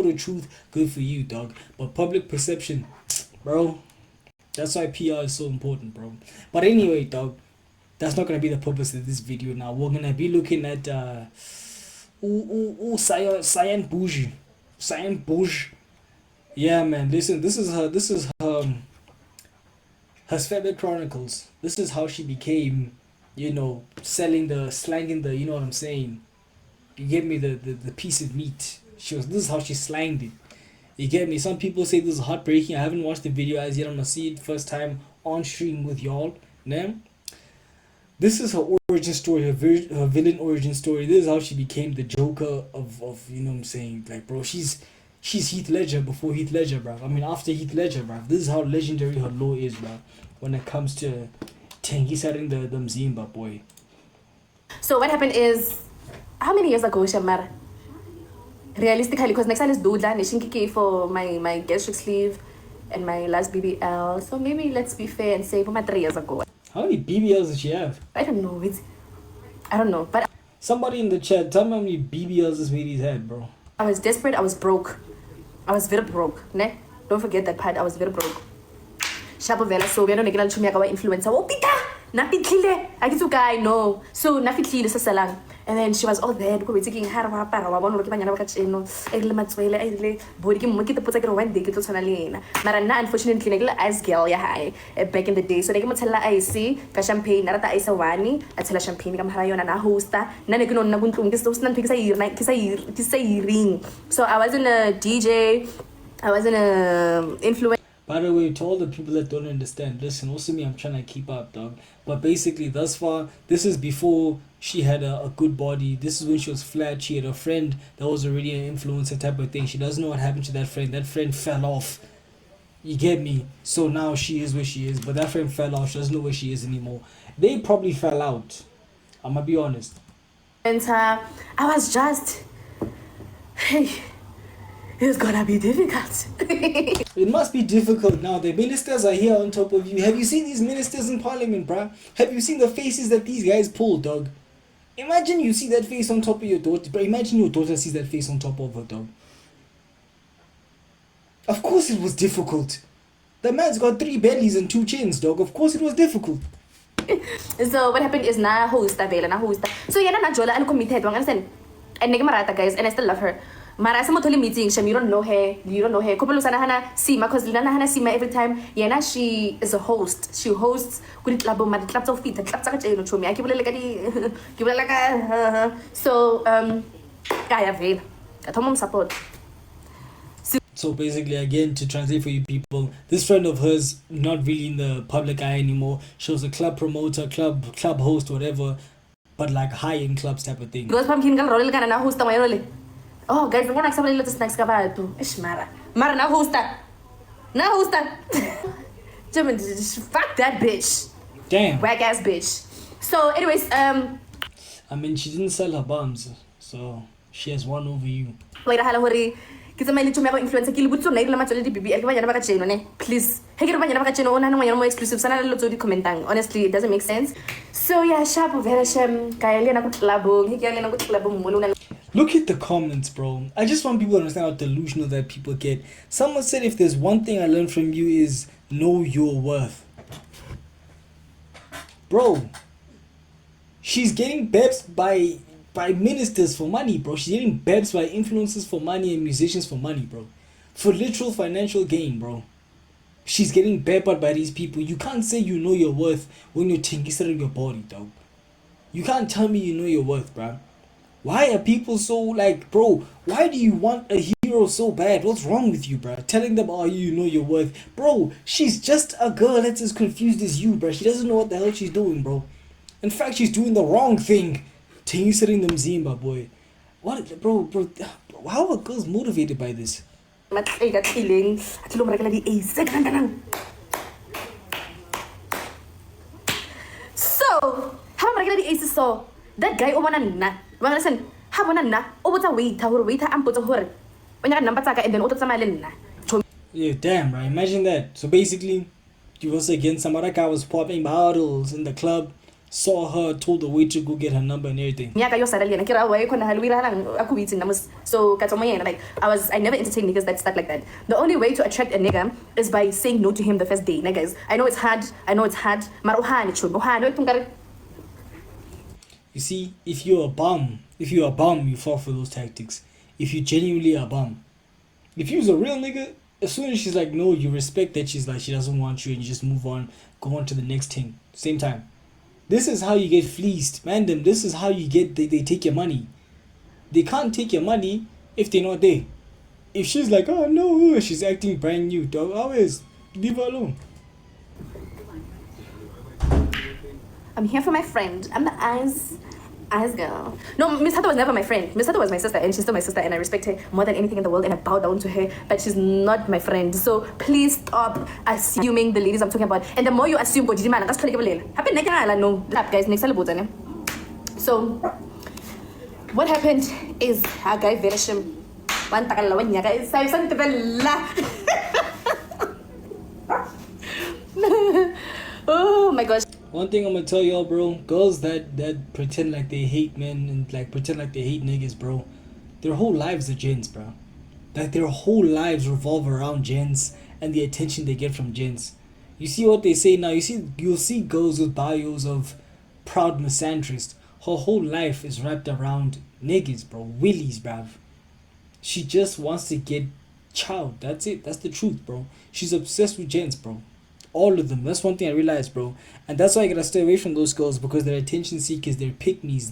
for the truth, good for you, dog. But public perception, bro, that's why PR is so important, bro. But anyway, dog, that's not gonna be the purpose of this video now. We're gonna be looking at Cyan Boujee. Cyan Boujee. Yeah, man, listen, this is her Feather Chronicles. This is how she became, selling the slanging the, you know what I'm saying? You get me, the piece of meat. This is how she slanged it. You get me? Some people say this is heartbreaking. I haven't watched the video as yet. I'm gonna see it first time on stream with y'all. Nah? This is her origin story, her villain origin story. This is how she became the Joker of you know what I'm saying? Like, bro, she's Heath Ledger before Heath Ledger, bro. I mean, after Heath Ledger, bro. This is how legendary her law is, bro. When it comes to Tengisaring the Mzimba, boy. So what happened is, how many years ago, Shamar? Realistically, because next time is Dudla, Nishinkiki for my gastric sleeve and my last BBL. So maybe let's be fair and say, 3 years ago. How many BBLs does she have? I don't know. I don't know. But somebody in the chat, tell me how many BBLs this lady's had, bro. I was desperate. I was broke. I was very broke. Ne? Don't forget that part. I was very broke. Shapo vela so we don't get to make our influencer. Oh, pita! Nafitlile. I get to guy no. So nafitlile sa salang. And then she was all there because we're taking her para wa bona ke banyana ba ka tseno e le matswele e le body ke mo ke tepotsa ke re one day ke tlo tshwana le ena mara nna unfortunately ne ke le ice girl ya high back in the day so ne ke mo tshela ice ka champagne na rata ice wani a tshela champagne ka mhara yona na hosta nna ne ke no nna go ntlong ke se nna ntwe ke sa ring so I wasn't a DJ, I wasn't a influencer. By the way, to all the people that don't understand, listen, also me, I'm trying to keep up, dog. But basically, thus far, this is before she had a good body. This is when she was flat. She had a friend that was already an influencer type of thing. She doesn't know what happened to that friend. That friend fell off. You get me? So now she is where she is. But that friend fell off. She doesn't know where she is anymore. They probably fell out. I'm going to be honest. And I was just... Hey... It's gonna be difficult. It must be difficult now. The ministers are here on top of you. Have you seen these ministers in parliament, bruh? Have you seen the faces that these guys pull, dog? Imagine you see that face on top of your daughter. But imagine your daughter sees that face on top of her, dog. Of course it was difficult. The man's got 3 bellies and 2 chins, dog. Of course it was difficult. So what happened is na hosta. So yana na jola and committed. Understand? And nigga guys, and I still love her. Mara sa motoli meeting, you don't know her. Kupalo sana hana Sima, cause lina hana Sima every time. Yana she is a host. She hosts. Kulit labo mad claps of feet. Claps ka chayo no chumi. Aki bule lekadi. Kibule leka. So kaya veil. Atomom support. So basically, again, to translate for you people, this friend of hers not really in the public eye anymore. She was a club promoter, club host, whatever, but like high-end clubs type of thing. Girls pumpkin gal roll kana na host ta mayo le. Oh guys, I'm gonna accept a little snacks ka ba to. Ish Mara na hosta. Fuck that bitch. Damn. Whack ass bitch. So anyways, I mean, she didn't sell her bums, so she has one over you. Wait, hala hori. Kita may little influencer kili butso na ila matchole di bibi. Alkiba yana baka cheno ne. Please. Hekiro ba yana baka cheno ona nang mo exclusive sana lalo di komentang. Honestly, it doesn't make sense. So yeah, shapo vera shem kaya liya na kutlabo. Hikiya liya na kutlabo mumulo na. Look at the comments, bro. I just want people to understand how delusional that people get. Someone said if there's one thing I learned from you is know your worth. Bro, she's getting bebbed by ministers for money, bro. She's getting bebbed by influencers for money and musicians for money, bro. For literal financial gain, bro. She's getting bebbed by these people. You can't say you know your worth when you're tingisering your body, dog. You can't tell me you know your worth, bro. Why are people so like, bro, why do you want a hero so bad? What's wrong with you, bro? Telling them, oh, you know your worth. Bro, she's just a girl that's as confused as you, bro. She doesn't know what the hell she's doing, bro. In fact, she's doing the wrong thing. Tingisering them Zimba, boy. What, bro, how are girls motivated by this? So, how am I gonna be so? That guy na. Well, listen, na. Wait, I'm put a when you're number and then auto. Yeah, damn, right. Imagine that. So basically, you was again some other guy was popping bottles in the club. saw her, told the waiter to go get her number and everything. So like I never entertained niggas that start like that. The only way to attract a nigga is by saying no to him the first day. Niggas, I know it's hard. You see, if you're a bum, you fall for those tactics. If you genuinely are a bum. If you're a real nigga, as soon as she's like no, you respect that she's like she doesn't want you and you just move on, go on to the next thing. Same time. This is how you get fleeced, man. This is how you get they take your money. They can't take your money if they're not there. If she's like, oh no, she's acting brand new, dog, always leave her alone. I'm here for my friend. I'm the eyes girl. No, Miss Hatta was never my friend. Miss Hatta was my sister, and she's still my sister, and I respect her more than anything in the world, and I bow down to her, but she's not my friend. So please stop assuming the ladies I'm talking about. And the more you assume, Boujee man, no. Guys, next time. So what happened is a guy verishim. Oh my gosh. One thing I'm gonna tell y'all, bro, girls that pretend like they hate men and like pretend like they hate niggas, bro, their whole lives are gents, bro. Like their whole lives revolve around gents and the attention they get from gents. You see what they say now? You'll see girls with bios of proud misandrist. Her whole life is wrapped around niggas, bro, willies, bruv. She just wants to get child. That's it. That's the truth, bro. She's obsessed with gents, bro. All of them. That's one thing I realized, bro. And that's why I gotta stay away from those girls, because they're attention seekers. They're pick-me's.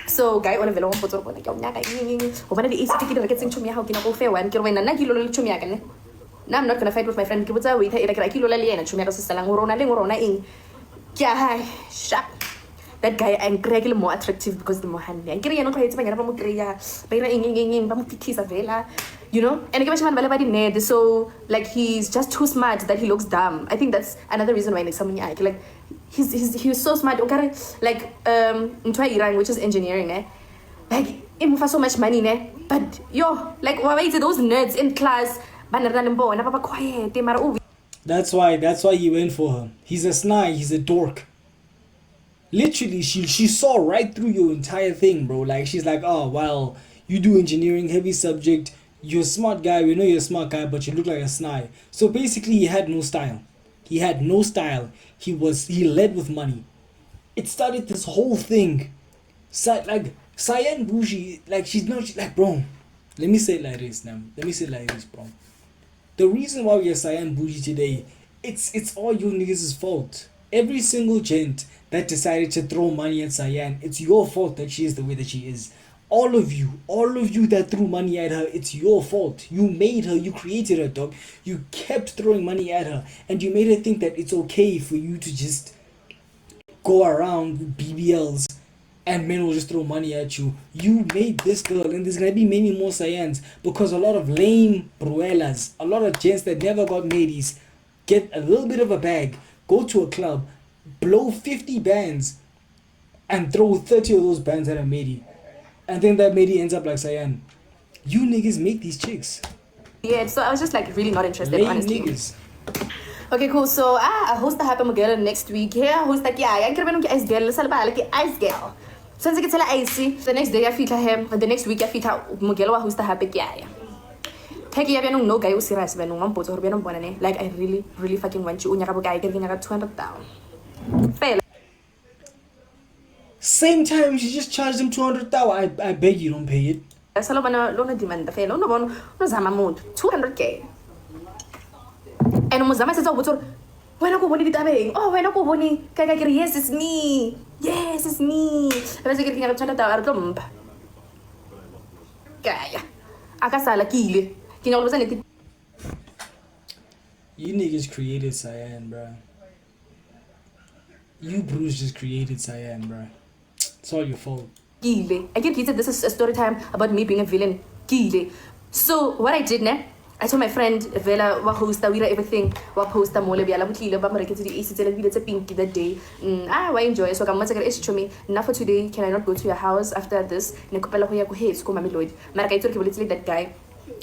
So guy on a velo photo ko like nyaka the easy ticket like getting chumia how kinako fair one kilo na kilo chumia kan. Now I'm not gonna fight with my friend kibuta with her like kilo lali na chumia sa lang ngorona in. Kya sharp. That guy I'm regular more attractive because the more handy. I'm getting no hate bangana pa mo kriya. Bayra inging pa mo fikisa vela. You know, and again, so like he's just too smart that he looks dumb. I think that's another reason why like someone like he's so smart. Okay, like into Iran, which is engineering, like he moves so much money, but yo, like why is it those nerds in class? That's why he went for her. He's a snide. He's a dork. Literally, she saw right through your entire thing, bro. Like she's like, oh well, you do engineering, heavy subject. You're a smart guy, we know you're a smart guy, but you look like a snide. So basically he had no style. He led with money. It started this whole thing. Like Cyan Boujee, like she's not like, bro. Let me say it like this now. Bro. The reason why we are Cyan Boujee today, it's all you niggas' fault. Every single gent that decided to throw money at Cyan, it's your fault that she is the way that she is. All of you that threw money at her, it's your fault. You made her, you created her, dog. You kept throwing money at her, and you made her think that it's okay for you to just go around with BBLs and men will just throw money at you. You made this girl, and there's gonna be many more Cyans, because a lot of lame bruelas, a lot of gents that never got madies, get a little bit of a bag, go to a club, blow 50 bands, and throw 30 of those bands at a matey. And then that matey ends up like Cyan. You niggas make these chicks. Yeah, so I was just like really not interested, lame honestly. Niggas. Okay, cool. So I host the happy girl next week. Here, I host like I can't remember ice girl. Let's like ice girl. So I get tell icy. The next day I feed him. The next week I feed her. Mugelo host the happy guy. Take ya no guy who serious when one put or be no like I really fucking want you. Unya ka guy getting 200 down. Fail. Same time, she just charged him 200,000. I beg you don't pay it. Salo bana lona demand the fail. No bon no zama mood 200k. And umuzama says oh when I go boni ditabeng. Oh when I go boni kaya yes it's me. Yes it's me. Pero sige kinga 200,000 kaya akasala kile. Kinga You niggas created Cyan, bruh. You Bruce just created Cyan, bruh. It's all your fault. Kile. I get this is a story time about me being a villain. Kile. So what I did I told my friend Vela wa hosta we everything wa posta mole biala mutile ba market the AC tell it's a pinky that day. I enjoy so come matsaka is me. Now for today can I not go to your house after this? Ne kopela ho ya go hate ko mami Lloyd. Mara ka itse ke that guy.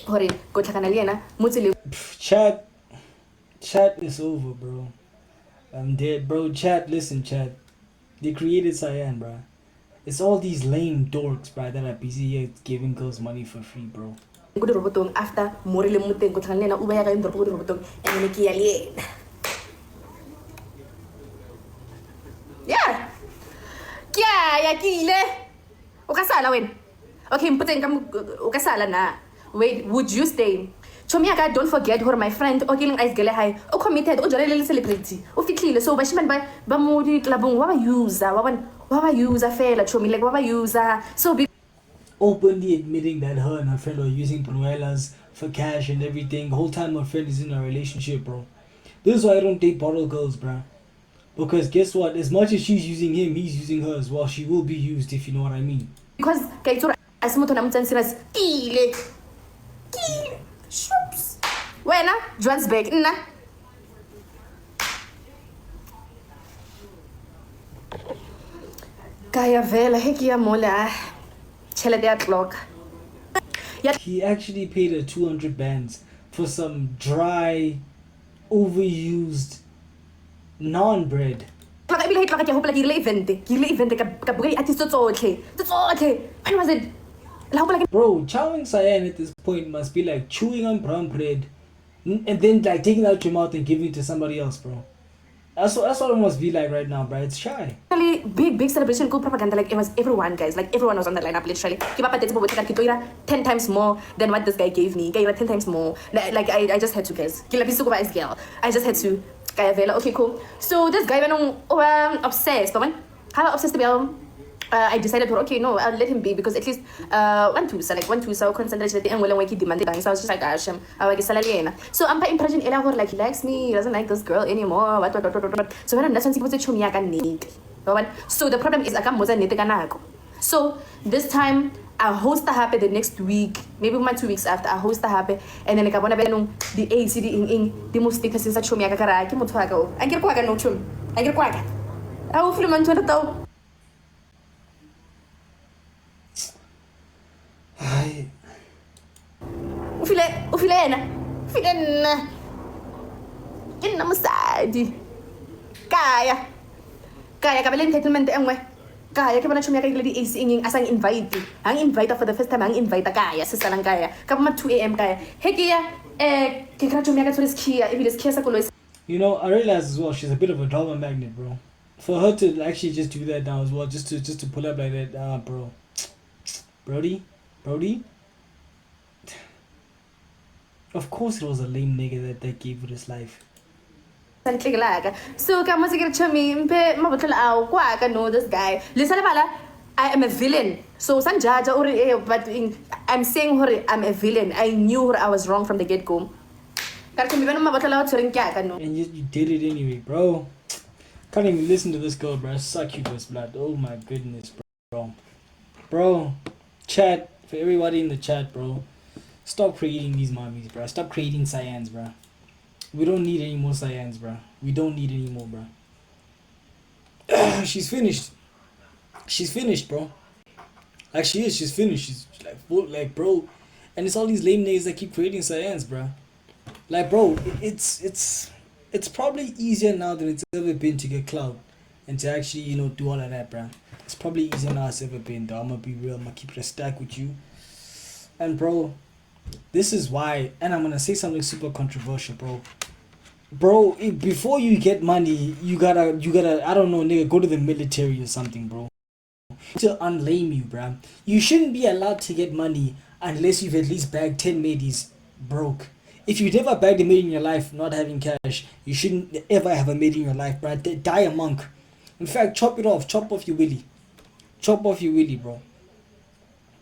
Hore go tlhakana le yena mutile. Chat is over, bro. I'm dead, bro. Chat, listen, chat. They created Cyan, bro. It's all these lame dorks, bro, that are busy here giving girls money for free, bro. Kudu robotong after morile muteng ko thangne na ubaya ka indro kudu robotong and then kiali. Yeah. Kya ya kile. O kasala wen. Okay, mputeng kam o kasala na. Wait, would you stay? Chomiaka, don't forget who my friend o killing ice gele high. O committed o jolele celebrity. O fitlile so bashman ba modi klabong wa ba user fela chomi like wa ba user. So Openly admitting that her and her friend are using Bruelas for cash and everything. The whole time her friend is in a relationship, bro. This is why I don't date bottle girls, bro. Because guess what? As much as she's using him, he's using her as well. She will be used, if you know what I mean. Because kaitura asmuto na mtsan siras kile. Shoops. Wena, Johannesburg, na. Kaya vela hekia mola. Chela de clock. He actually paid her 200 bands for some dry, overused non-bread. Plaka ibile plaka ke hopla gile event ka bugai artist tsotle. When was it? Bro, chowing Cyan at this point must be like chewing on brown bread and then like taking it out your mouth and giving it to somebody else, bro. That's what it must be like right now, bro. It's shy. Really big celebration, cool propaganda. Like it was everyone, guys. Like everyone was on the lineup, literally. 10 times more than what this guy gave me. 10 times more. Like I just had to, guys. Girl. I just had to. Okay, cool. So this guy went obsessed. How obsessed about I decided to okay, no, I'll let him be because at least one two so concentrate and well wake demand. So I was just like Asham, I was so I'm impression ela like he likes me, he doesn't like this girl anymore. What. So when that's when he was a chumiaka need. So the problem is so this time I host the happy the next week, maybe 2 weeks after I host the happy, and then I want to the ACD in the most status is a chumiaka karaki mutwago. I get quack no chum. I get quack. I hopefully man to the Ufilena. Ina masadi. Kaya kabelen entitlement engwe. Kaya ke bona chumya ka ile AC inging asang invite. Ang invite for the first time ang invite kaya sa salang kaya. Ka ba 2 AM kaya. Hekia ke kra chumya ka tsoris kia ibilis kia sa kolo. You know, I realize as well she's a bit of a drama magnet, bro. For her to actually just do that now as well, just to pull up like that, bro. Brody. Of course it was a lame nigga that gave it his life. So come on, no this guy. Listen, I am a villain. So but I'm saying I'm a villain. I knew I was wrong from the get-go. And you did it anyway, bro. Can't even listen to this girl, bro. Succubus blood. Oh my goodness, bro. Chat, for everybody in the chat, bro. Stop creating these mommies, bro. Stop creating Cyans, bro. We don't need any more Cyans, bro. We don't need any more, bro. She's finished. She's finished, bro. Like she is. She's finished. She's like, bro. And it's all these lame niggas that keep creating Cyans, bro. Like, bro, it's probably easier now than it's ever been to get clout and to actually, do all of that, bro. It's probably easier now it's ever been, though. I'm gonna be real. I'm gonna keep it a stack with you. And, bro, this is why, and I'm gonna say something super controversial, bro. Before you get money, you gotta, I don't know, nigga, go to the military or something, bro. To unlame you, bro. You shouldn't be allowed to get money unless you've at least bagged 10 maidies broke. If you never bagged a maid in your life not having cash, you shouldn't ever have a maid in your life, bro. Die a monk. In fact, chop off your willy. Chop off your willy, bro.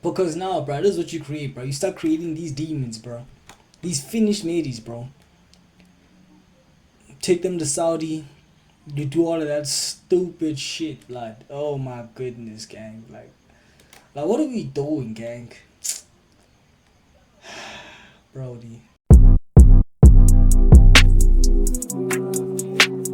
Because now, bro, this is what you create, bro. You start creating these demons, bro. These finished maidies, bro. Take them to Saudi. You do all of that stupid shit, blood. Oh my goodness, gang. Like what are we doing, gang? Brody.